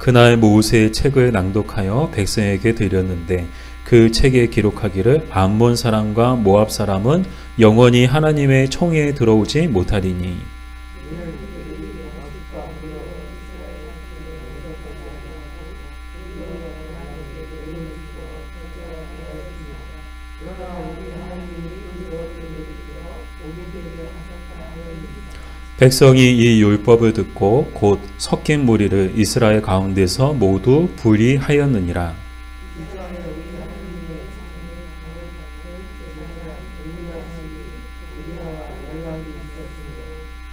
그날 모세의 책을 낭독하여 백성에게 드렸는데 그 책에 기록하기를 암몬 사람과 모압 사람은 영원히 하나님의 총회에 들어오지 못하리니 백성이 이 율법을 듣고 곧 섞인 무리를 이스라엘 가운데서 모두 분리하였느니라.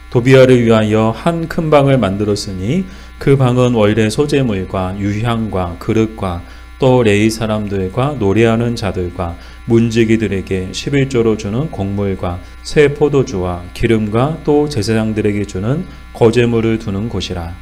도비아를 위하여 한 큰 방을 만들었으니 그 방은 원래 소재물과 유향과 그릇과 또 레위 사람들과 노래하는 자들과 문지기들에게 11조로 주는 곡물과 새 포도주와 기름과 또 제사장들에게 주는 거제물을 두는 곳이라.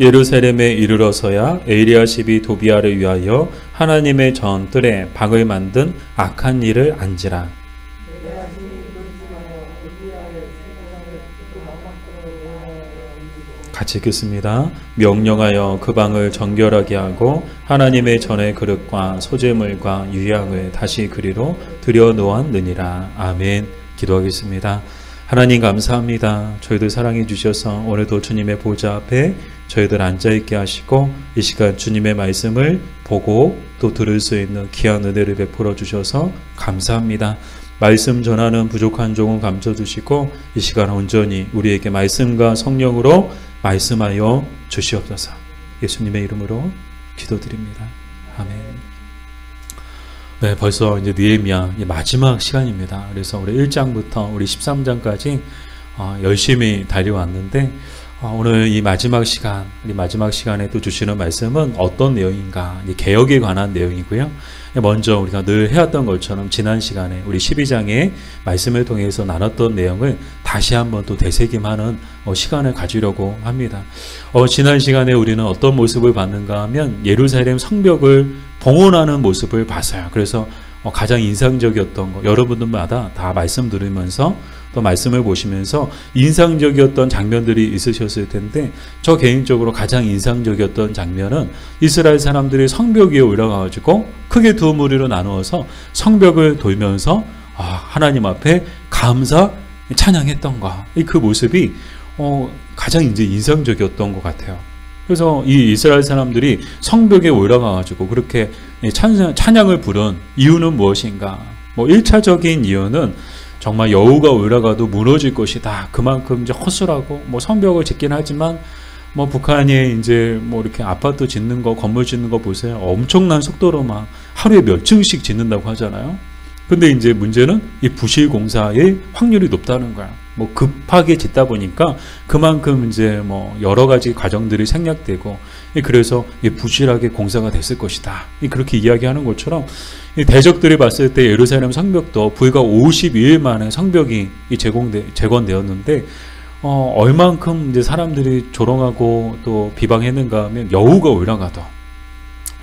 예루살렘에 이르러서야 엘리야십이 도비아를 위하여 하나님의 전 뜰에 방을 만든 악한 일을 안지라. 같이 읽겠습니다. 명령하여 그 방을 정결하게 하고 하나님의 전의 그릇과 소재물과 유향을 다시 그리로 들여놓았느니라. 아멘. 기도하겠습니다. 하나님 감사합니다. 저희들 사랑해 주셔서 오늘도 주님의 보좌 앞에 저희들 앉아있게 하시고 이 시간 주님의 말씀을 보고 또 들을 수 있는 귀한 은혜를 베풀어 주셔서 감사합니다. 말씀 전하는 부족한 종은 감춰주시고 이 시간 온전히 우리에게 말씀과 성령으로 말씀하여 주시옵소서. 예수님의 이름으로 기도드립니다. 아멘. 네, 벌써 이제 느헤미야 마지막 시간입니다. 그래서 우리 1장부터 우리 13장까지 열심히 달려왔는데 오늘 이 마지막 시간, 우리 마지막 시간에 또 주시는 말씀은 어떤 내용인가? 개혁에 관한 내용이고요. 먼저 우리가 늘 해왔던 것처럼 지난 시간에 우리 12장의 말씀을 통해서 나눴던 내용을 다시 한번 또 되새김하는 시간을 가지려고 합니다. 지난 시간에 우리는 어떤 모습을 봤는가 하면 예루살렘 성벽을 봉헌하는 모습을 봤어요. 그래서 가장 인상적이었던 거 여러분들마다 다 말씀 들으면서 또 말씀을 보시면서 인상적이었던 장면들이 있으셨을 텐데 저 개인적으로 가장 인상적이었던 장면은 이스라엘 사람들이 성벽 위에 올라가가지고 크게 두 무리로 나누어서 성벽을 돌면서 하나님 앞에 감사 찬양했던 거. 그 모습이 가장 이제 인상적이었던 것 같아요. 그래서 이 이스라엘 사람들이 성벽에 올라가가지고 그렇게 찬양을 부른 이유는 무엇인가? 1차적인 이유는 정말 여우가 올라가도 무너질 것이다. 그만큼 이제 허술하고 성벽을 짓긴 하지만 북한이 이제 이렇게 아파트 짓는 거, 건물 짓는 거 보세요. 엄청난 속도로 막 하루에 몇 층씩 짓는다고 하잖아요. 근데 이제 문제는 이 부실 공사의 확률이 높다는 거야. 급하게 짓다 보니까 그만큼 이제 여러 가지 과정들이 생략되고 그래서 부실하게 공사가 됐을 것이다. 그렇게 이야기하는 것처럼 대적들이 봤을 때 예루살렘 성벽도 불과 52일 만에 성벽이 재건되었는데 얼만큼 이제 사람들이 조롱하고 또 비방했는가 하면 여우가 올라가도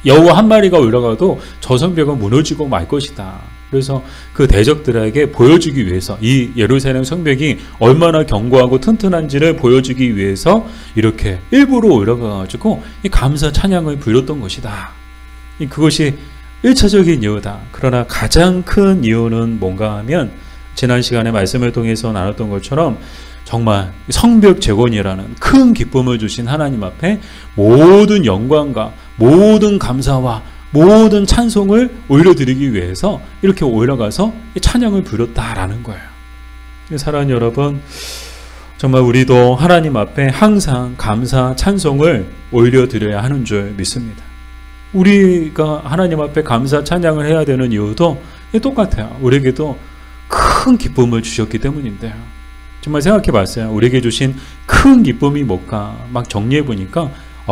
여우 한 마리가 올라가도 저 성벽은 무너지고 말 것이다. 그래서 그 대적들에게 보여주기 위해서 이 예루살렘 성벽이 얼마나 견고하고 튼튼한지를 보여주기 위해서 이렇게 일부러 올라가가지고 이 감사 찬양을 부렸던 것이다. 그것이 1차적인 이유다. 그러나 가장 큰 이유는 뭔가 하면 지난 시간에 말씀을 통해서 나눴던 것처럼 정말 성벽 재건이라는 큰 기쁨을 주신 하나님 앞에 모든 영광과 모든 감사와 모든 찬송을 올려드리기 위해서 이렇게 올라가서 찬양을 부렸다라는 거예요. 사랑하는 여러분, 정말 우리도 하나님 앞에 항상 감사, 찬송을 올려드려야 하는 줄 믿습니다. 우리가 하나님 앞에 감사, 찬양을 해야 되는 이유도 똑같아요. 우리에게도 큰 기쁨을 주셨기 때문인데요. 정말 생각해 봤어요. 우리에게 주신 큰 기쁨이 뭘까? 막 정리해 보니까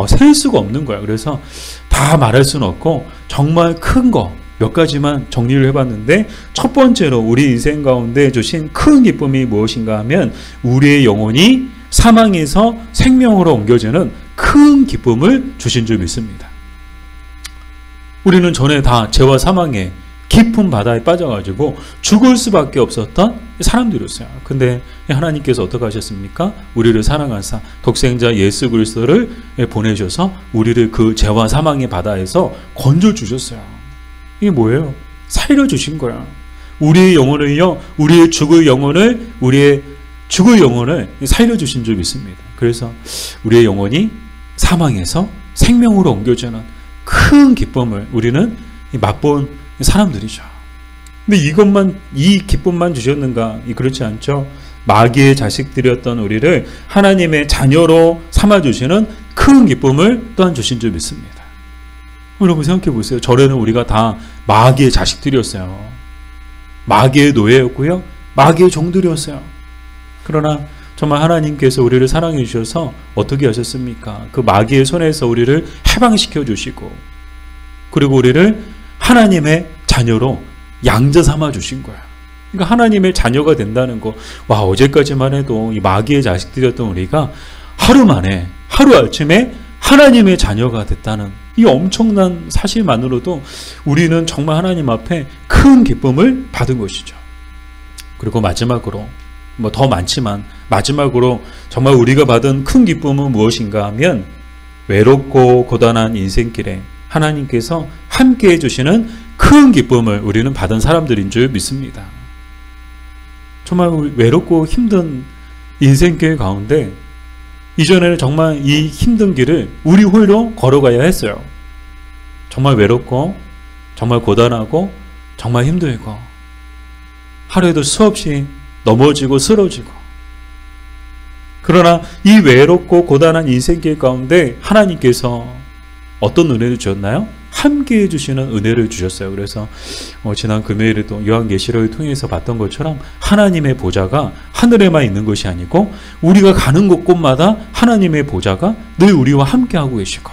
셀 수가 없는 거야. 그래서 다 말할 수는 없고 정말 큰 거 몇 가지만 정리를 해봤는데 첫 번째로 우리 인생 가운데 주신 큰 기쁨이 무엇인가 하면 우리의 영혼이 사망에서 생명으로 옮겨지는 큰 기쁨을 주신 줄 믿습니다. 우리는 전에 다 죄와 사망에 깊은 바다에 빠져가지고 죽을 수밖에 없었던 사람들이었어요. 근데 하나님께서 어떻게 하셨습니까? 우리를 사랑하사 독생자 예수 그리스도를 보내셔서 우리를 그 죄와 사망의 바다에서 건져주셨어요. 이게 뭐예요? 살려주신 거야. 우리의 영혼을요, 우리의 죽을 영혼을 살려주신 줄 믿습니다. 그래서 우리의 영혼이 사망에서 생명으로 옮겨지는 큰 기쁨을 우리는 맛본 사람들이죠. 근데 이 기쁨만 주셨는가? 그렇지 않죠. 마귀의 자식들이었던 우리를 하나님의 자녀로 삼아주시는 큰 기쁨을 또한 주신 줄 믿습니다. 여러분 생각해 보세요. 전에는 우리가 다 마귀의 자식들이었어요. 마귀의 노예였고요. 마귀의 종들이었어요. 그러나 정말 하나님께서 우리를 사랑해 주셔서 어떻게 하셨습니까? 그 마귀의 손에서 우리를 해방시켜 주시고, 그리고 우리를 하나님의 자녀로 양자 삼아 주신 거야. 그러니까 하나님의 자녀가 된다는 거. 와, 어제까지만 해도 이 마귀의 자식들이었던 우리가 하루아침에 하나님의 자녀가 됐다는 이 엄청난 사실만으로도 우리는 정말 하나님 앞에 큰 기쁨을 받은 것이죠. 그리고 마지막으로, 더 많지만 마지막으로 정말 우리가 받은 큰 기쁨은 무엇인가 하면, 외롭고 고단한 인생길에 하나님께서 함께 해주시는 큰 기쁨을 우리는 받은 사람들인 줄 믿습니다. 정말 외롭고 힘든 인생길 가운데 이전에는 정말 이 힘든 길을 우리 홀로 걸어가야 했어요. 정말 외롭고 정말 고단하고 정말 힘들고 하루에도 수없이 넘어지고 쓰러지고, 그러나 이 외롭고 고단한 인생길 가운데 하나님께서 어떤 은혜를 주셨나요? 함께 해주시는 은혜를 주셨어요. 그래서 지난 금요일에도 요한계시록을 통해서 봤던 것처럼 하나님의 보좌가 하늘에만 있는 것이 아니고 우리가 가는 곳곳마다 하나님의 보좌가 늘 우리와 함께 하고 계시고,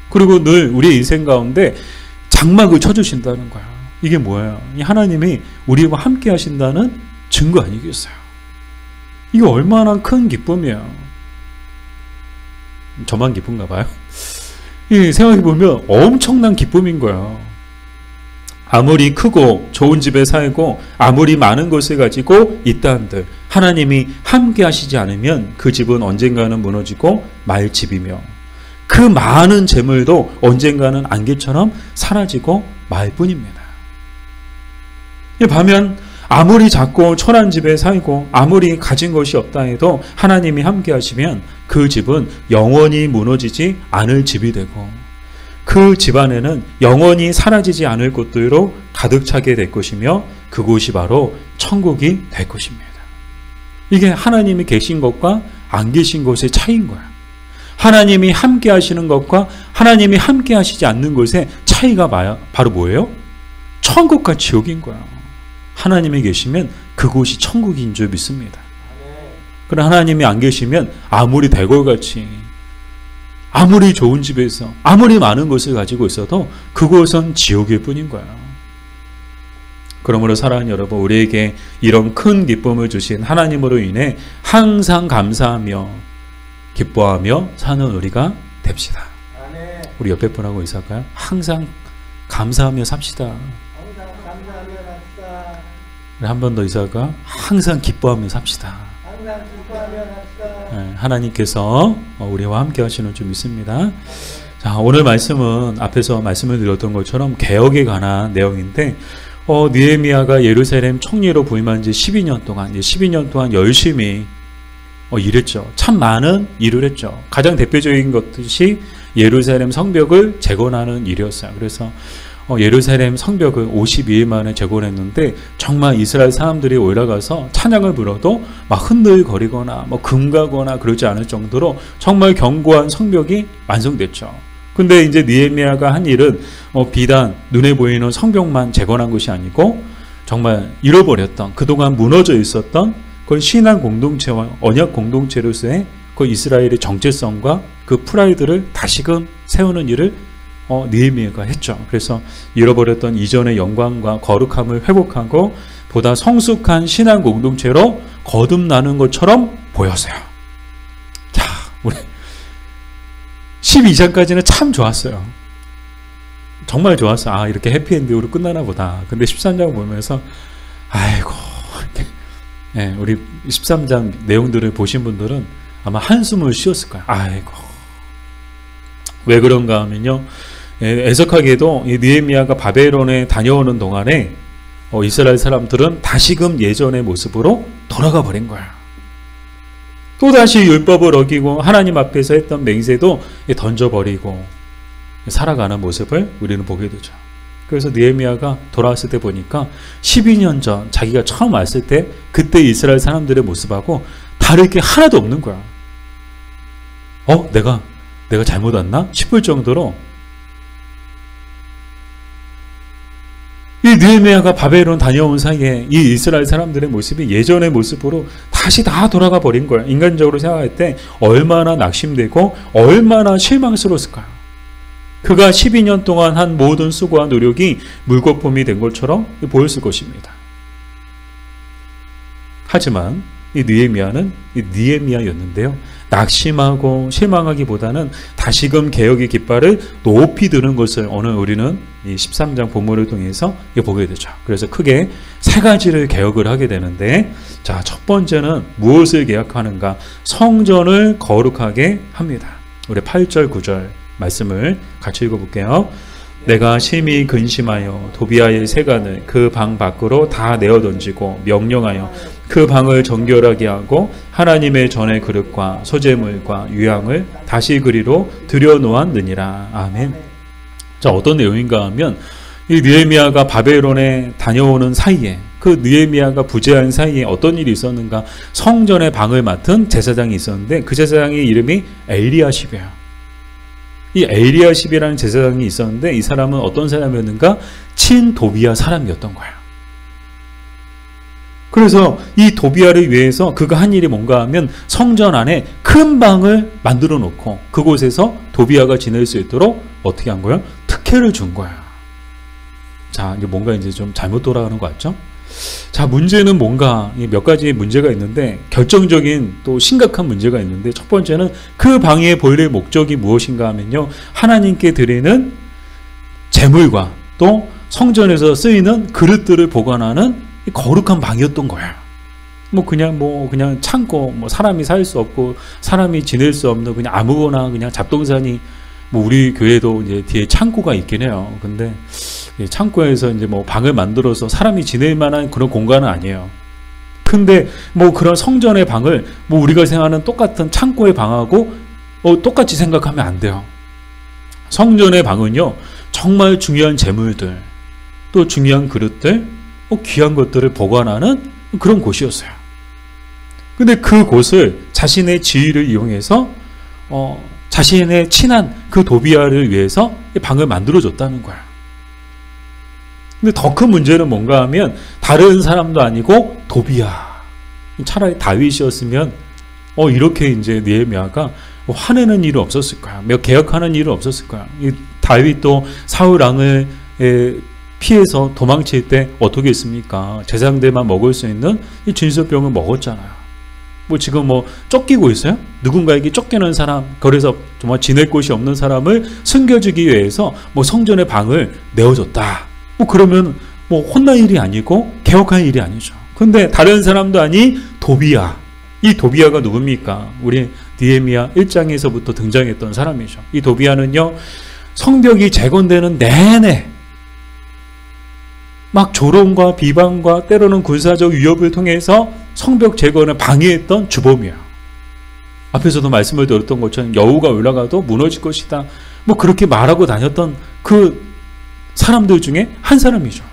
그리고 늘 우리의 인생 가운데 장막을 쳐주신다는 거야. 이게 뭐예요? 하나님이 우리와 함께 하신다는 증거 아니겠어요? 이게 얼마나 큰 기쁨이에요. 저만 기쁜가 봐요. 생각해보면 엄청난 기쁨인 거예요. 아무리 크고 좋은 집에 살고 아무리 많은 것을 가지고 있다 한들 하나님이 함께 하시지 않으면 그 집은 언젠가는 무너지고 말 집이며, 그 많은 재물도 언젠가는 안개처럼 사라지고 말 뿐입니다. 반면 아무리 작고 초라한 집에 살고 아무리 가진 것이 없다 해도 하나님이 함께 하시면 그 집은 영원히 무너지지 않을 집이 되고, 그 집안에는 영원히 사라지지 않을 것들로 가득 차게 될 것이며, 그곳이 바로 천국이 될 것입니다. 이게 하나님이 계신 것과 안 계신 것의 차이인 거야. 하나님이 함께 하시는 것과 하나님이 함께 하시지 않는 것의 차이가 바로 뭐예요? 천국과 지옥인 거야. 하나님이 계시면 그곳이 천국인 줄 믿습니다. 그러나 하나님이 안 계시면 아무리 대궐같이, 아무리 좋은 집에서 아무리 많은 것을 가지고 있어도 그곳은 지옥일 뿐인 거야. 그러므로 사랑하는 여러분, 우리에게 이런 큰 기쁨을 주신 하나님으로 인해 항상 감사하며 기뻐하며 사는 우리가 됩시다. 우리 옆에 분하고 인사할까요? 항상 감사하며 삽시다. 한 번 더 인사할까? 항상 기뻐하며 삽시다. 하나님께서 우리와 함께 하시는 줄 믿습니다. 자, 오늘 말씀은 앞에서 말씀을 드렸던 것처럼 개혁에 관한 내용인데, 느헤미야가 예루살렘 총리로 부임한 지 12년 동안 열심히 일했죠. 참 많은 일을 했죠. 가장 대표적인 것이 예루살렘 성벽을 재건하는 일이었어요. 그래서 예루살렘 성벽을 52일 만에 재건했는데, 정말 이스라엘 사람들이 올라가서 찬양을 불러도 막 흔들거리거나 금가거나 그러지 않을 정도로 정말 견고한 성벽이 완성됐죠. 근데 이제 느헤미야가 한 일은 비단 눈에 보이는 성벽만 재건한 것이 아니고, 정말 잃어버렸던, 그동안 무너져 있었던 그 신앙 공동체와 언약 공동체로서의 그 이스라엘의 정체성과 그 프라이드를 다시금 세우는 일을 느헤미야가 했죠. 그래서 잃어버렸던 이전의 영광과 거룩함을 회복하고 보다 성숙한 신앙 공동체로 거듭나는 것처럼 보였어요. 자, 우리 12장까지는 참 좋았어요. 정말 좋았어. 아, 이렇게 해피엔딩으로 끝나나 보다. 근데 13장 보면서 아이고, 이렇게. 네, 우리 13장 내용들을 보신 분들은 아마 한숨을 쉬었을 거예요. 아이고. 왜 그런가 하면요, 애석하게도 이 느헤미야가 바벨론에 다녀오는 동안에 이스라엘 사람들은 다시금 예전의 모습으로 돌아가 버린 거야. 또다시 율법을 어기고 하나님 앞에서 했던 맹세도 던져버리고 살아가는 모습을 우리는 보게 되죠. 그래서 느헤미야가 돌아왔을 때 보니까 12년 전 자기가 처음 왔을 때 그때 이스라엘 사람들의 모습하고 다를 게 하나도 없는 거야. 내가 잘못 왔나 싶을 정도로 이 느헤미야가 바벨론 다녀온 사이에 이 이스라엘 사람들의 모습이 예전의 모습으로 다시 다 돌아가 버린 거야. 인간적으로 생각할 때 얼마나 낙심되고 얼마나 실망스러웠을까요? 그가 12년 동안 한 모든 수고와 노력이 물거품이 된 것처럼 보였을 것입니다. 하지만 이 느헤미야는 이 느헤미야였는데요, 낙심하고 실망하기보다는 다시금 개혁의 깃발을 높이 드는 것을 오늘 우리는 이 13장 본문을 통해서 보게 되죠. 그래서 크게 세 가지를 개혁을 하게 되는데, 자, 첫 번째는 무엇을 개혁하는가? 성전을 거룩하게 합니다. 우리 8절 9절 말씀을 같이 읽어볼게요. 내가 심히 근심하여 도비아의 세간을 그 방 밖으로 다 내어 던지고 명령하여 그 방을 정결하게 하고 하나님의 전의 그릇과 소재물과 유향을 다시 그리로 들여놓았느니라. 아멘. 자, 어떤 내용인가 하면 이 느헤미야가 바벨론에 다녀오는 사이에, 그 느헤미야가 부재한 사이에 어떤 일이 있었는가? 성전의 방을 맡은 제사장이 있었는데 그 제사장의 이름이 엘리야십이에요. 이 엘리야십이라는 제사장이 있었는데 이 사람은 어떤 사람이었는가? 친도비야 사람이었던 거야. 그래서 이 도비야를 위해서 그가 한 일이 뭔가 하면 성전 안에 큰 방을 만들어 놓고 그곳에서 도비야가 지낼 수 있도록 어떻게 한 거야? 특혜를 준 거야. 자, 이제 뭔가 이제 좀 잘못 돌아가는 거 같죠? 자, 문제는 뭔가 몇 가지 문제가 있는데 결정적인 또 심각한 문제가 있는데, 첫 번째는 그 방의 본래 목적이 무엇인가 하면요, 하나님께 드리는 제물과 또 성전에서 쓰이는 그릇들을 보관하는 거룩한 방이었던 거야. 그냥 창고, 사람이 살 수 없고 사람이 지낼 수 없는 그냥 아무거나 그냥 잡동사니, 우리 교회도 이제 뒤에 창고가 있긴 해요. 근데 창고에서 이제 방을 만들어서 사람이 지낼 만한 그런 공간은 아니에요. 근데 그런 성전의 방을 우리가 생각하는 똑같은 창고의 방하고 똑같이 생각하면 안 돼요. 성전의 방은요, 정말 중요한 재물들, 또 중요한 그릇들, 귀한 것들을 보관하는 그런 곳이었어요. 근데 그 곳을 자신의 지위를 이용해서 자신의 친한 그 도비야를 위해서 방을 만들어줬다는 거야. 근데 더 큰 문제는 뭔가 하면 다른 사람도 아니고 도비야. 차라리 다윗이었으면 이렇게 이제 느헤미야가 화내는 일은 없었을 거야. 개혁하는 일은 없었을 거야. 다윗도 사울 왕을 피해서 도망칠 때 어떻게 했습니까? 제사장들만 먹을 수 있는 이 진설병을 먹었잖아요. 지금 쫓기고 있어요? 누군가에게 쫓기는 사람, 그래서 정말 지낼 곳이 없는 사람을 숨겨주기 위해서 성전의 방을 내어줬다. 그러면 혼날 일이 아니고 개혁할 일이 아니죠. 근데 다른 사람도 아니 도비야. 이 도비야가 누굽니까? 우리 느헤미야 1장에서부터 등장했던 사람이죠. 이 도비야는요, 성벽이 재건되는 내내 조롱과 비방과 때로는 군사적 위협을 통해서 성벽 재건을 방해했던 주범이야. 앞에서도 말씀을 드렸던 것처럼 여우가 올라가도 무너질 것이다. 그렇게 말하고 다녔던 그 사람들 중에 한 사람이죠.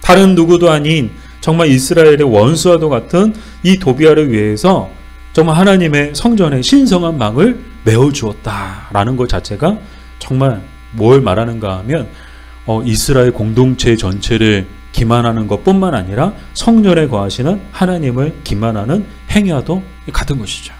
다른 누구도 아닌 정말 이스라엘의 원수와도 같은 이 도비야를 위해서 정말 하나님의 성전에 신성한 망을 메워주었다라는 것 자체가 정말 뭘 말하는가 하면 이스라엘 공동체 전체를 기만하는 것뿐만 아니라 성전에 거하시는 하나님을 기만하는 행위와도 같은 것이죠.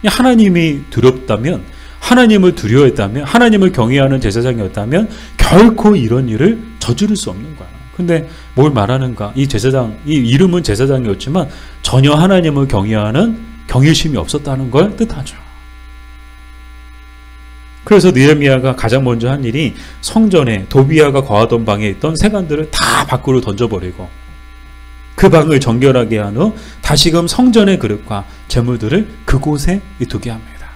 하나님이 두렵다면, 하나님을 두려워했다면, 하나님을 경외하는 제사장이었다면 결코 이런 일을 저지를 수 없는 거야. 근데 뭘 말하는가? 이 제사장, 이 이름은 제사장이었지만 전혀 하나님을 경외하는 경외심이 없었다는 걸 뜻하죠. 그래서 느헤미야가 가장 먼저 한 일이 성전에 도비야가 거하던 방에 있던 세간들을 다 밖으로 던져버리고 그 방을 정결하게 한 후 다시금 성전의 그릇과 제물들을 그곳에 두게 합니다.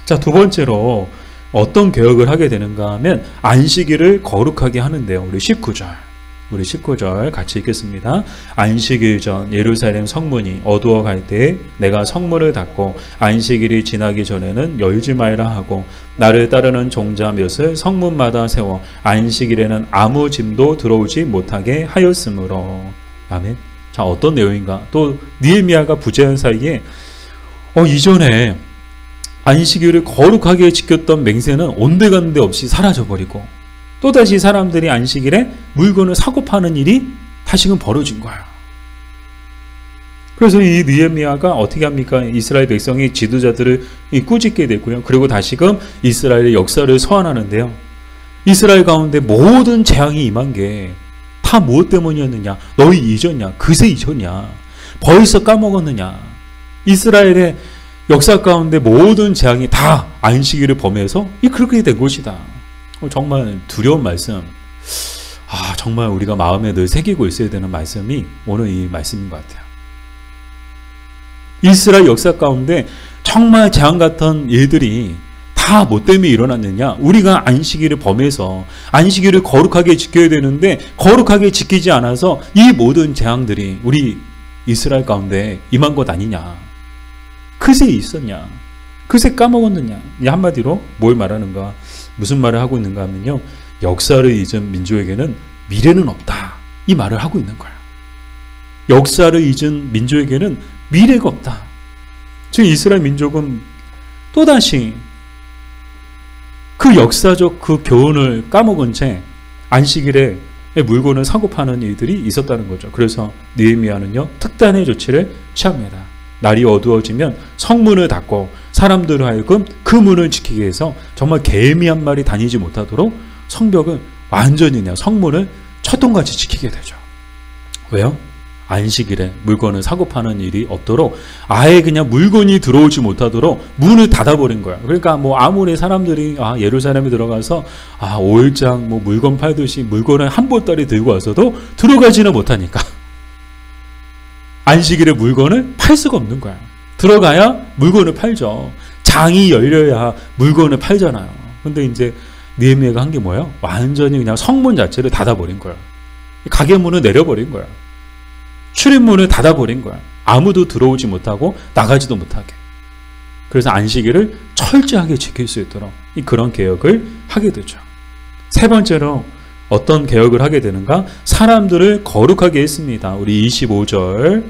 자, 두 번째로 어떤 개혁을 하게 되는가 하면 안식일을 거룩하게 하는데요. 우리 19절 같이 읽겠습니다. 안식일 전 예루살렘 성문이 어두워갈 때에 내가 성문을 닫고 안식일이 지나기 전에는 열지 말라 하고 나를 따르는 종자 몇을 성문마다 세워 안식일에는 아무 짐도 들어오지 못하게 하였으므로. 아멘. 자, 어떤 내용인가? 또 느헤미야가 부재한 사이에 이전에 안식일을 거룩하게 지켰던 맹세는 온데간데 없이 사라져버리고 또다시 사람들이 안식일에 물건을 사고 파는 일이 다시금 벌어진 거예요. 그래서 이 느헤미야가 어떻게 합니까? 이스라엘 백성이 지도자들을 꾸짖게 됐고요. 그리고 다시금 이스라엘의 역사를 서한하는데요. 이스라엘 가운데 모든 재앙이 임한 게 다 무엇 때문이었느냐? 너희 잊었냐? 그새 잊었냐? 벌써 까먹었느냐? 이스라엘의 역사 가운데 모든 재앙이 다 안식일을 범해서 그렇게 된 것이다. 정말 두려운 말씀. 정말 우리가 마음에 늘 새기고 있어야 되는 말씀이 오늘 이 말씀인 것 같아요. 이스라엘 역사 가운데 정말 재앙 같은 일들이 다 뭐 때문에 일어났느냐? 우리가 안식일을 범해서 안식일을 거룩하게 지켜야 되는데 거룩하게 지키지 않아서 이 모든 재앙들이 우리 이스라엘 가운데 임한 것 아니냐? 그새 있었냐? 그새 까먹었느냐? 한마디로 뭘 말하는가? 무슨 말을 하고 있는가 하면요. 역사를 잊은 민족에게는 미래는 없다. 이 말을 하고 있는 거야. 역사를 잊은 민족에게는 미래가 없다. 지금 이스라엘 민족은 또다시 그 역사적 그 교훈을 까먹은 채 안식일에 물건을 사고 파는 일들이 있었다는 거죠. 그래서 느헤미야는요. 특단의 조치를 취합니다. 날이 어두워지면 성문을 닫고 사람들을 하여금 그 문을 지키게 해서 정말 개미 한 마리 다니지 못하도록 성벽을 완전히 성문을 철통같이 지키게 되죠. 왜요? 안식일에 물건을 사고 파는 일이 없도록 아예 그냥 물건이 들어오지 못하도록 문을 닫아버린 거야. 그러니까 아무리 사람들이 예루살렘에 들어가서 5일장 물건 팔듯이 물건을 한 보따리 들고 와서도 들어가지는 못하니까 안식일에 물건을 팔 수가 없는 거야. 들어가야 물건을 팔죠. 장이 열려야 물건을 팔잖아요. 근데 이제 느헤미야가 한 게 뭐예요? 완전히 그냥 성문 자체를 닫아버린 거야. 가게 문을 내려버린 거야. 출입문을 닫아버린 거야. 아무도 들어오지 못하고 나가지도 못하게. 그래서 안식일을 철저하게 지킬 수 있도록 그런 개혁을 하게 되죠. 세 번째로 어떤 개혁을 하게 되는가? 사람들을 거룩하게 했습니다. 우리 25절.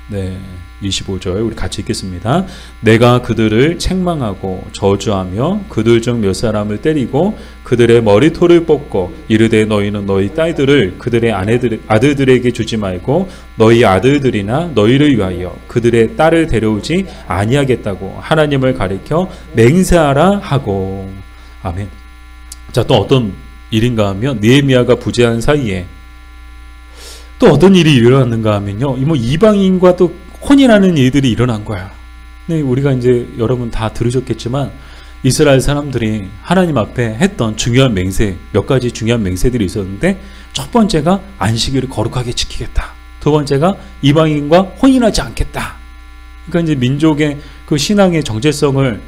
네, 25절 우리 같이 읽겠습니다. 내가 그들을 책망하고 저주하며 그들 중 몇 사람을 때리고 그들의 머리털을 뽑고 이르되 너희는 너희 딸들을 그들의 아들들에게 주지 말고 너희 아들들이나 너희를 위하여 그들의 딸을 데려오지 아니하겠다고 하나님을 가리켜 맹세하라 하고. 아멘. 자, 또 어떤 일인가 하면 느헤미야가 부재한 사이에 또 어떤 일이 일어났는가 하면요. 이방인과 또 혼인하는 일들이 일어난 거야. 네, 우리가 이제 여러분 다 들으셨겠지만 이스라엘 사람들이 하나님 앞에 했던 중요한 맹세, 몇 가지 중요한 맹세들이 있었는데 첫 번째가 안식일을 거룩하게 지키겠다. 두 번째가 이방인과 혼인하지 않겠다. 그러니까 이제 민족의 그 신앙의 정체성을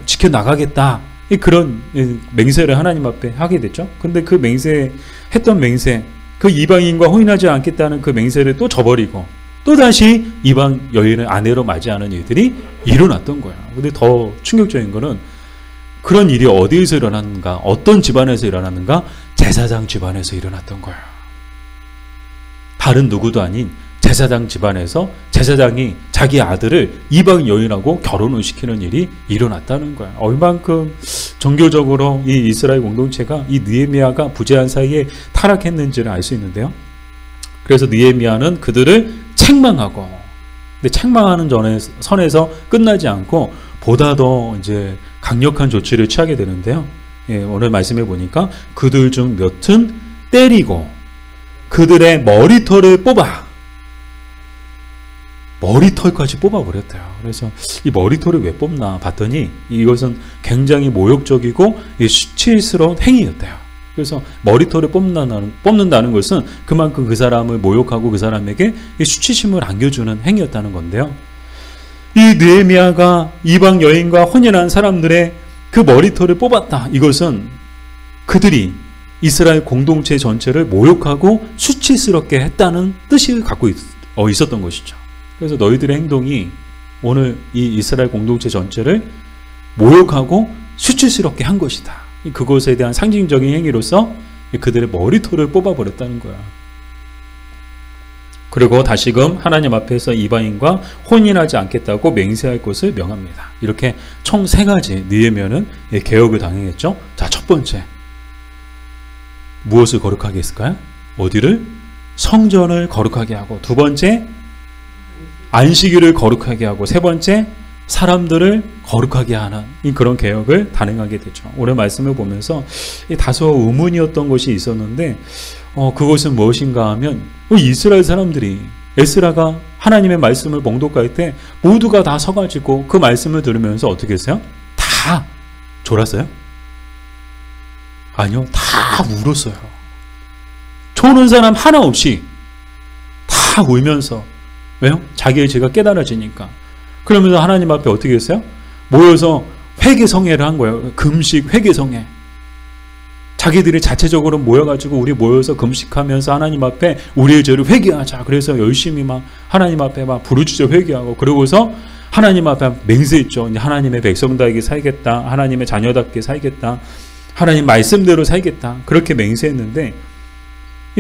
지켜나가겠다. 그런 맹세를 하나님 앞에 하게 됐죠. 근데 그 했던 맹세, 그 이방인과 혼인하지 않겠다는 그 맹세를 또 저버리고 또다시 이방 여인을 아내로 맞이하는 일들이 일어났던 거야. 근데 더 충격적인 거는 그런 일이 어디에서 일어났는가, 어떤 집안에서 일어났는가? 제사장 집안에서 일어났던 거야. 다른 누구도 아닌 제사장 집안에서 제사장이 자기 아들을 이방 여인하고 결혼을 시키는 일이 일어났다는 거야. 얼만큼 종교적으로 이 이스라엘 공동체가 이 느헤미야가 부재한 사이에 타락했는지를 알 수 있는데요. 그래서 느헤미야는 그들을 책망하고, 근데 책망하는 선에서 끝나지 않고 보다 더 이제 강력한 조치를 취하게 되는데요. 오늘 말씀해 보니까 그들 중 몇은 때리고 그들의 머리털을 뽑아. 머리털까지 뽑아버렸대요. 그래서 이 머리털을 왜 뽑나 봤더니 이것은 굉장히 모욕적이고 수치스러운 행위였대요. 그래서 머리털을 뽑는다는 것은 그만큼 그 사람을 모욕하고 그 사람에게 수치심을 안겨주는 행위였다는 건데요. 이 느헤미야가 이방 여인과 혼인한 사람들의 그 머리털을 뽑았다. 이것은 그들이 이스라엘 공동체 전체를 모욕하고 수치스럽게 했다는 뜻이 갖고 있었던 것이죠. 그래서 너희들의 행동이 오늘 이 이스라엘 공동체 전체를 모욕하고 수치스럽게 한 것이다. 그것에 대한 상징적인 행위로서 그들의 머리털을 뽑아버렸다는 거야. 그리고 다시금 하나님 앞에서 이방인과 혼인하지 않겠다고 맹세할 것을 명합니다. 이렇게 총 3가지 느헤미야는 개혁을 당했죠. 자, 첫 번째, 무엇을 거룩하게 했을까요? 어디를? 성전을 거룩하게 하고, 두 번째, 안식일을 거룩하게 하고, 세 번째, 사람들을 거룩하게 하는 그런 개혁을 단행하게 되죠. 오늘 말씀을 보면서 다소 의문이었던 것이 있었는데 그것은 무엇인가 하면 이스라엘 사람들이 에스라가 하나님의 말씀을 봉독할 때 모두가 다 서가지고 그 말씀을 들으면서 어떻게 했어요? 다 졸았어요? 아니요, 다 울었어요. 조는 사람 하나 없이 다 울면서. 왜요? 자기의 죄가 깨달아지니까. 그러면서 하나님 앞에 어떻게 했어요? 모여서 회개성회를 한 거예요. 금식 회개성회. 자기들이 자체적으로 모여가지고 우리 모여서 금식하면서 하나님 앞에 우리의 죄를 회개하자. 그래서 열심히 막 하나님 앞에 막 부르짖어 회개하고, 그러고서 하나님 앞에 맹세했죠. 하나님의 백성답게 살겠다. 하나님의 자녀답게 살겠다. 하나님 말씀대로 살겠다. 그렇게 맹세했는데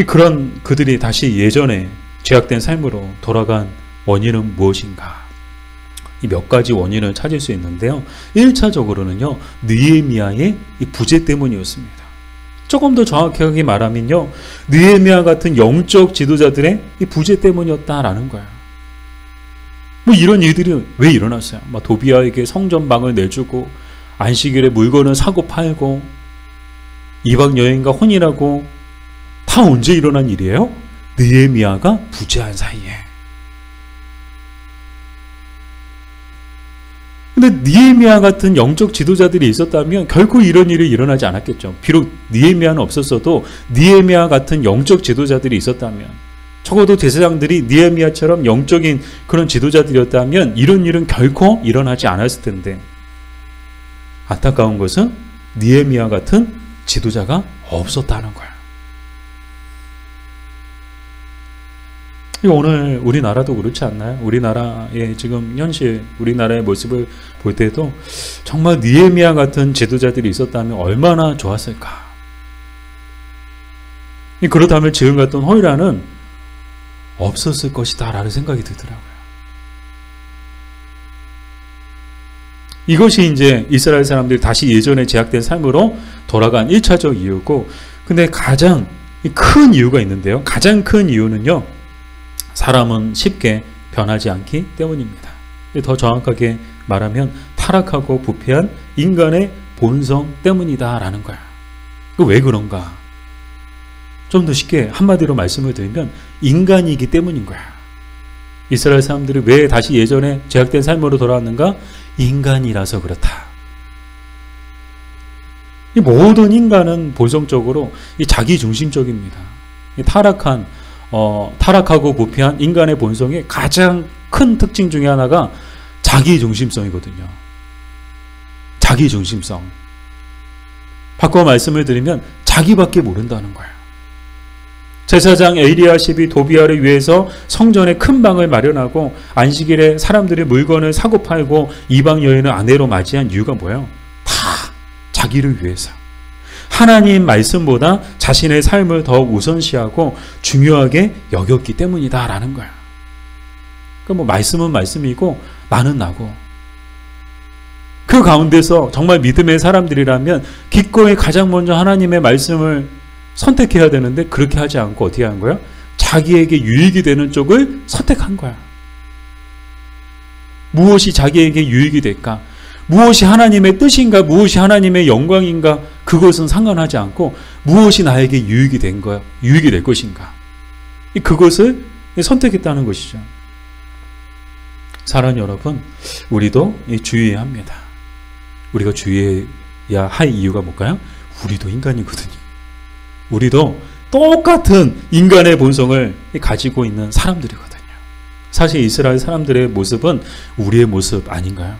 그런 그들이 다시 예전에 죄악된 삶으로 돌아간 원인은 무엇인가? 이 몇 가지 원인을 찾을 수 있는데요. 1차적으로는요, 느헤미야의 이 부재 때문이었습니다. 조금 더 정확하게 말하면요, 느헤미야 같은 영적 지도자들의 이 부재 때문이었다라는 거예요. 뭐 이런 일들이 왜 일어났어요? 막 도비아에게 성전방을 내주고, 안식일에 물건을 사고 팔고, 이방 여인과 혼인하고, 다 언제 일어난 일이에요? 느헤미야가 부재한 사이에. 근데 느헤미야 같은 영적 지도자들이 있었다면 결코 이런 일이 일어나지 않았겠죠. 비록 느헤미야는 없었어도 느헤미야 같은 영적 지도자들이 있었다면, 적어도 제사장들이 느헤미야처럼 영적인 그런 지도자들이었다면 이런 일은 결코 일어나지 않았을 텐데, 안타까운 것은 느헤미야 같은 지도자가 없었다는 거야. 오늘 우리나라도 그렇지 않나요? 우리나라의 지금 현실, 우리나라의 모습을 볼 때도 정말 느헤미야 같은 지도자들이 있었다면 얼마나 좋았을까? 그렇다면 지금 같은 혼란은 없었을 것이다 라는 생각이 들더라고요. 이것이 이제 이스라엘 사람들이 다시 예전에 제약된 삶으로 돌아간 1차적 이유고, 근데 가장 큰 이유가 있는데요. 가장 큰 이유는요, 사람은 쉽게 변하지 않기 때문입니다. 더 정확하게 말하면 타락하고 부패한 인간의 본성 때문이다라는 거야. 왜 그런가? 좀 더 쉽게 한마디로 말씀을 드리면 인간이기 때문인 거야. 이스라엘 사람들이 왜 다시 예전에 제약된 삶으로 돌아왔는가? 인간이라서 그렇다. 이 모든 인간은 본성적으로 이 자기중심적입니다. 이 타락하고 부패한 인간의 본성의 가장 큰 특징 중에 하나가 자기중심성이거든요. 자기중심성. 바꿔 말씀을 드리면 자기밖에 모른다는 거예요. 제사장 엘리야십이 도비아를 위해서 성전에 큰 방을 마련하고 안식일에 사람들의 물건을 사고 팔고 이방 여인을 아내로 맞이한 이유가 뭐예요? 다 자기를 위해서. 하나님 말씀보다 자신의 삶을 더 우선시하고 중요하게 여겼기 때문이다라는 거야. 그러니까 말씀은 말씀이고 나는 나고. 그 가운데서 정말 믿음의 사람들이라면 기꺼이 가장 먼저 하나님의 말씀을 선택해야 되는데 그렇게 하지 않고 어떻게 한 거야? 자기에게 유익이 되는 쪽을 선택한 거야. 무엇이 자기에게 유익이 될까? 무엇이 하나님의 뜻인가? 무엇이 하나님의 영광인가? 그것은 상관하지 않고 무엇이 나에게 유익이 된 거야? 유익이 될 것인가? 그것을 선택했다는 것이죠. 사랑하는 여러분, 우리도 주의해야 합니다. 우리가 주의해야 할 이유가 뭘까요? 우리도 인간이거든요. 우리도 똑같은 인간의 본성을 가지고 있는 사람들이거든요. 사실 이스라엘 사람들의 모습은 우리의 모습 아닌가요?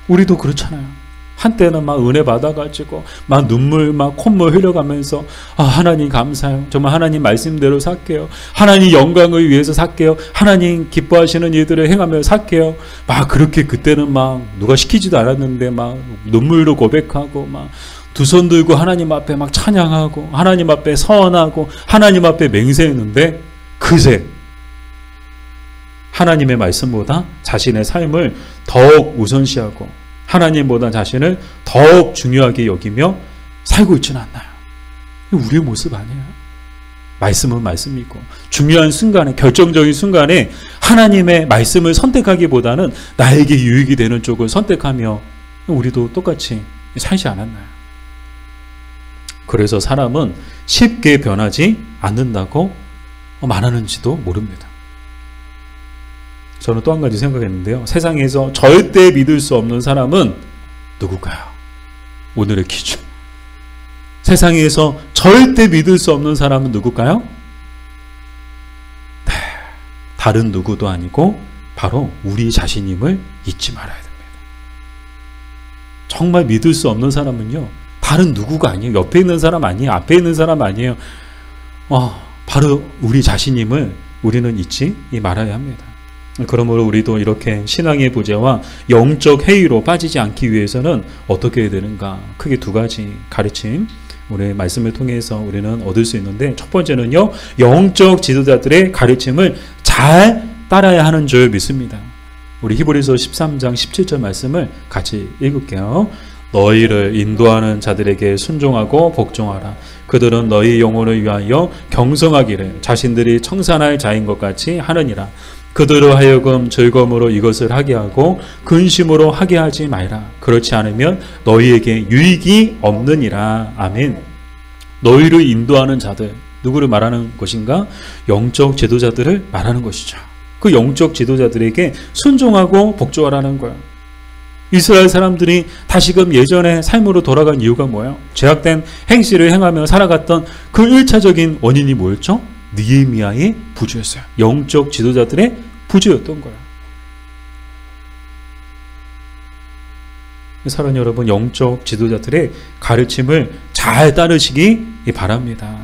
우리도 그렇잖아요. 한때는 막 은혜 받아가지고 막 눈물 막 콧물 흘려가면서 하나님 감사해요. 정말 하나님 말씀대로 살게요. 하나님 영광을 위해서 살게요. 하나님 기뻐하시는 일들을 행하며 살게요. 막 그렇게 그때는 막 누가 시키지도 않았는데 막 눈물로 고백하고 막 두 손 들고 하나님 앞에 막 찬양하고 하나님 앞에 서원하고 하나님 앞에 맹세했는데 그새 하나님의 말씀보다 자신의 삶을 더욱 우선시하고 하나님보다 자신을 더욱 중요하게 여기며 살고 있지는 않나요? 우리의 모습 아니에요. 말씀은 말씀이고 중요한 순간에 결정적인 순간에 하나님의 말씀을 선택하기보다는 나에게 유익이 되는 쪽을 선택하며 우리도 똑같이 살지 않았나요? 그래서 사람은 쉽게 변하지 않는다고 말하는지도 모릅니다. 저는 또 한 가지 생각했는데요. 세상에서 절대 믿을 수 없는 사람은 누굴까요? 오늘의 기준. 세상에서 절대 믿을 수 없는 사람은 누굴까요? 네, 다른 누구도 아니고 바로 우리 자신임을 잊지 말아야 됩니다. 정말 믿을 수 없는 사람은요. 다른 누구가 아니에요. 옆에 있는 사람 아니에요. 앞에 있는 사람 아니에요. 바로 우리 자신임을 우리는 잊지 말아야 합니다. 그러므로 우리도 이렇게 신앙의 부재와 영적 해이로 빠지지 않기 위해서는 어떻게 해야 되는가? 크게 두 가지 가르침 우리 말씀을 통해서 우리는 얻을 수 있는데 첫 번째는요. 영적 지도자들의 가르침을 잘 따라야 하는 줄 믿습니다. 우리 히브리서 13장 17절 말씀을 같이 읽을게요. 너희를 인도하는 자들에게 순종하고 복종하라. 그들은 너희 영혼을 위하여 경성하기를 자신들이 청산할 자인 것 같이 하느니라. 그들로 하여금 즐거움으로 이것을 하게 하고 근심으로 하게 하지 말라. 그렇지 않으면 너희에게 유익이 없느니라. 아멘. 너희를 인도하는 자들, 누구를 말하는 것인가? 영적 지도자들을 말하는 것이죠. 그 영적 지도자들에게 순종하고 복종하라는 거예요. 이스라엘 사람들이 다시금 예전의 삶으로 돌아간 이유가 뭐예요? 죄악된 행실을 행하며 살아갔던 그 1차적인 원인이 뭐였죠? 느헤미야의 부주였어요. 영적 지도자들의 부주였던 거예요. 사랑하는 여러분, 영적 지도자들의 가르침을 잘 따르시기 바랍니다.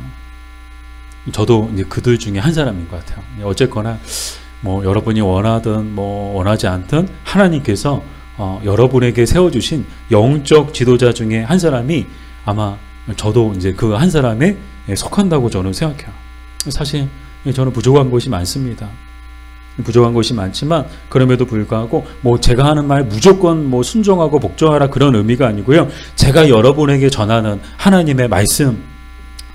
저도 이제 그들 중에 한 사람인 것 같아요. 어쨌거나 여러분이 원하든 원하지 않든 하나님께서 여러분에게 세워주신 영적 지도자 중에 한 사람이 아마 저도 이제 그 한 사람에 속한다고 저는 생각해요. 사실 저는 부족한 것이 많습니다. 부족한 것이 많지만 그럼에도 불구하고 제가 하는 말 무조건 순종하고 복종하라 그런 의미가 아니고요. 제가 여러분에게 전하는 하나님의 말씀,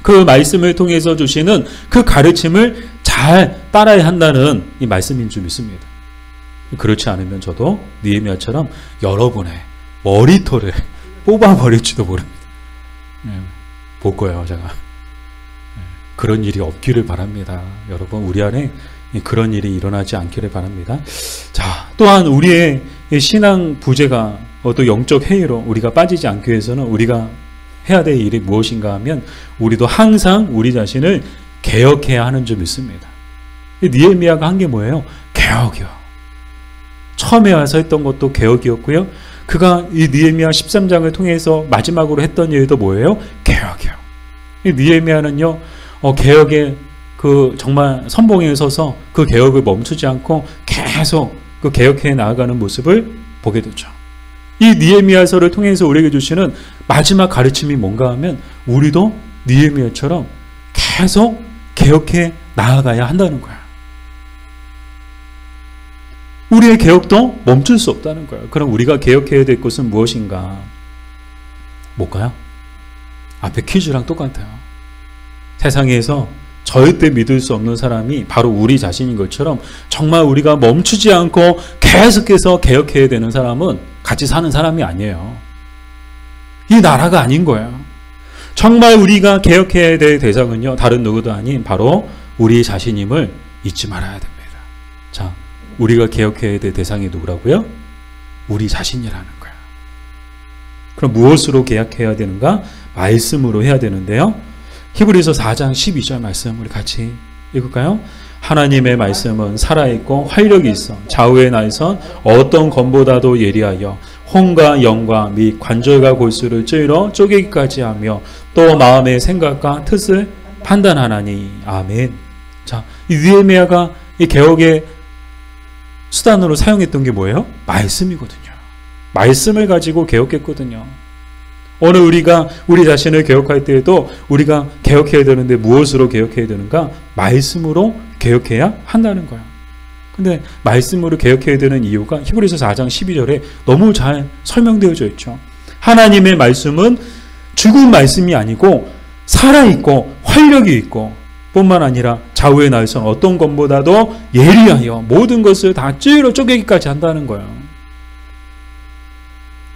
그 말씀을 통해서 주시는 그 가르침을 잘 따라야 한다는 이 말씀인 줄 믿습니다. 그렇지 않으면 저도 느헤미야처럼 여러분의 머리털을 뽑아버릴지도 모릅니다. 볼 거예요, 제가. 그런 일이 없기를 바랍니다. 여러분, 우리 안에 그런 일이 일어나지 않기를 바랍니다. 자, 또한 우리의 신앙 부재가 또 영적 해이로 우리가 빠지지 않기 위해서는 우리가 해야 될 일이 무엇인가 하면 우리도 항상 우리 자신을 개혁해야 하는 줄 믿습니다. 느헤미야가 한 게 뭐예요? 개혁이요. 처음에 와서 했던 것도 개혁이었고요. 그가 이 느헤미야 13장을 통해서 마지막으로 했던 일도 뭐예요? 개혁이요. 이 느헤미야는요, 개혁의 그 정말 선봉에 서서 그 개혁을 멈추지 않고 계속 그 개혁해 나아가는 모습을 보게 되죠. 이 느헤미야서를 통해서 우리에게 주시는 마지막 가르침이 뭔가 하면 우리도 느헤미야처럼 계속 개혁해 나아가야 한다는 거야. 우리의 개혁도 멈출 수 없다는 거예요. 그럼 우리가 개혁해야 될 것은 무엇인가? 뭘까요? 앞에 퀴즈랑 똑같아요. 세상에서 절대 믿을 수 없는 사람이 바로 우리 자신인 것처럼 정말 우리가 멈추지 않고 계속해서 개혁해야 되는 사람은 같이 사는 사람이 아니에요. 이 나라가 아닌 거예요. 정말 우리가 개혁해야 될 대상은요, 다른 누구도 아닌 바로 우리 자신임을 잊지 말아야 됩니다. 자, 우리가 개혁해야 될 대상이 누구라고요? 우리 자신이라는 거야. 그럼 무엇으로 개혁해야 되는가? 말씀으로 해야 되는데요. 히브리서 4장 12절 말씀 우리 같이 읽을까요? 하나님의 말씀은 살아있고 활력이 있어 좌우에 나선 어떤 검보다도 예리하여 혼과 영과 및 관절과 골수를 찔러 쪼개기까지 하며 또 마음의 생각과 뜻을 판단하나니. 아멘. 자, 이 느헤미야가 이 개혁의 수단으로 사용했던 게 뭐예요? 말씀이거든요. 말씀을 가지고 개혁했거든요. 오늘 우리가 우리 자신을 개혁할 때에도 우리가 개혁해야 되는데 무엇으로 개혁해야 되는가? 말씀으로 개혁해야 한다는 거야. 근데 말씀으로 개혁해야 되는 이유가 히브리서 4장 12절에 너무 잘 설명되어져 있죠. 하나님의 말씀은 죽은 말씀이 아니고 살아있고 활력이 있고 뿐만 아니라 좌우에 날선 어떤 것보다도 예리하여 모든 것을 다 찔러 쪼개기까지 한다는 거예요.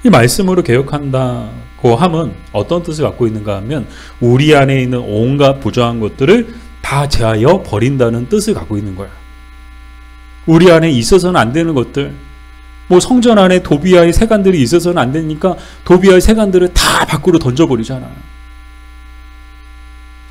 이 말씀으로 개혁한다고 함은 어떤 뜻을 갖고 있는가 하면 우리 안에 있는 온갖 부정한 것들을 다 제하여 버린다는 뜻을 갖고 있는 거예요. 우리 안에 있어서는 안 되는 것들, 뭐 성전 안에 도비아의 세간들이 있어서는 안 되니까 도비아의 세간들을 다 밖으로 던져버리잖아요.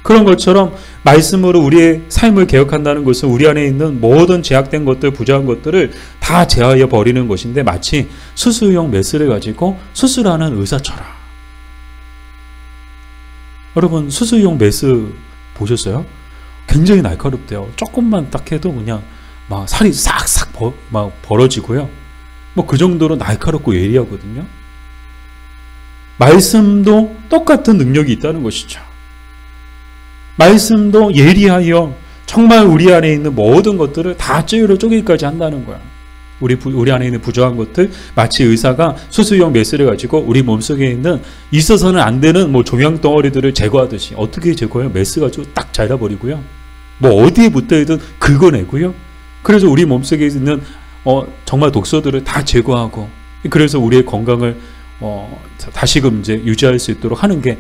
그런 것처럼 말씀으로 우리의 삶을 개혁한다는 것은 우리 안에 있는 모든 제약된 것들, 부정한 것들을 다 제하여 버리는 것인데 마치 수술용 메스를 가지고 수술하는 의사처럼. 여러분 수술용 메스 보셨어요? 굉장히 날카롭대요. 조금만 딱 해도 그냥 막 살이 싹싹 막 벌어지고요. 뭐 그 정도로 날카롭고 예리하거든요. 말씀도 똑같은 능력이 있다는 것이죠. 말씀도 예리하여 정말 우리 안에 있는 모든 것들을 다 찌르러 쪼개기까지 한다는 거야. 우리 안에 있는 부정한 것들, 마치 의사가 수술용 메스를 가지고 우리 몸속에 있는 있어서는 안 되는 뭐 종양 덩어리들을 제거하듯이. 어떻게 제거해요? 메스 가지고 딱 잘라버리고요. 뭐 어디에 붙어있든 긁어내고요. 그래서 우리 몸속에 있는 정말 독소들을 다 제거하고, 그래서 우리의 건강을 다시금 이제 유지할 수 있도록 하는 게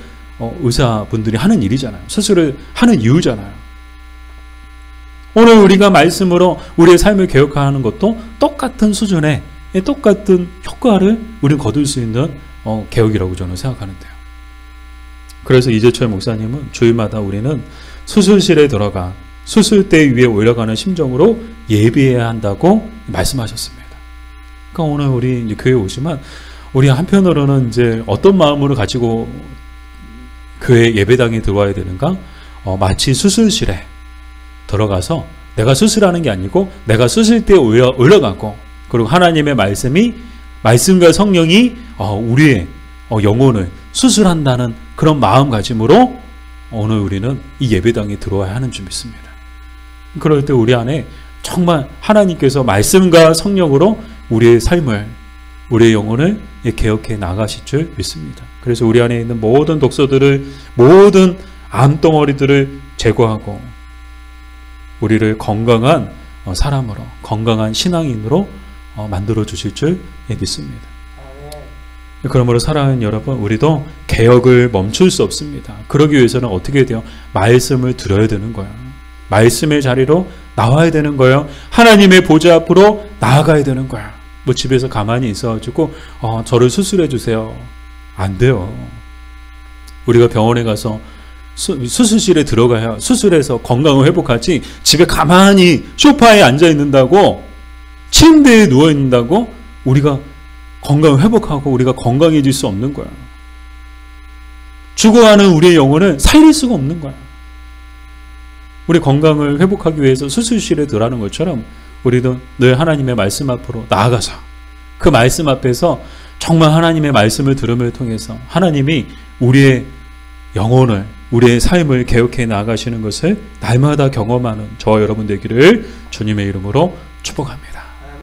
의사분들이 하는 일이잖아요. 수술을 하는 이유잖아요. 오늘 우리가 말씀으로 우리의 삶을 개혁하는 것도 똑같은 수준의 똑같은 효과를 우리는 거둘 수 있는 개혁이라고 저는 생각하는데요. 그래서 이재철 목사님은 주일마다 우리는 수술실에 들어가 수술대 위에 올라가는 심정으로 예비해야 한다고 말씀하셨습니다. 그러니까 오늘 우리 이제 교회 오시면 우리 한편으로는 이제 어떤 마음으로 가지고 교회 예배당에 들어와야 되는가? 마치 수술실에 들어가서 내가 수술하는 게 아니고 내가 수술대에 올라가고, 그리고 하나님의 말씀과 성령이 우리의 영혼을 수술한다는 그런 마음가짐으로 오늘 우리는 이 예배당에 들어와야 하는 줄 믿습니다. 그럴 때 우리 안에 정말 하나님께서 말씀과 성령으로 우리의 삶을, 우리의 영혼을 개혁해 나가실 줄 믿습니다. 그래서 우리 안에 있는 모든 독소들을, 모든 암덩어리들을 제거하고 우리를 건강한 사람으로, 건강한 신앙인으로 만들어 주실 줄 믿습니다. 그러므로 사랑하는 여러분, 우리도 개혁을 멈출 수 없습니다. 그러기 위해서는 어떻게 돼요? 말씀을 들어야 되는 거예요. 말씀의 자리로 나와야 되는 거예요. 하나님의 보좌 앞으로 나아가야 되는 거예요. 뭐 집에서 가만히 있어가지고 저를 수술해 주세요. 안 돼요. 우리가 병원에 가서 수술실에 들어가야 수술해서 건강을 회복하지, 집에 가만히 소파에 앉아 있는다고, 침대에 누워 있는다고 우리가 건강을 회복하고 우리가 건강해질 수 없는 거야. 죽어가는 우리의 영혼을 살릴 수가 없는 거야. 우리 건강을 회복하기 위해서 수술실에 들어가는 것처럼 우리도 늘 하나님의 말씀 앞으로 나아가서 그 말씀 앞에서 정말 하나님의 말씀을 들음을 통해서 하나님이 우리의 영혼을, 우리의 삶을 개혁해 나아가시는 것을 날마다 경험하는 저와 여러분 되기를 주님의 이름으로 축복합니다.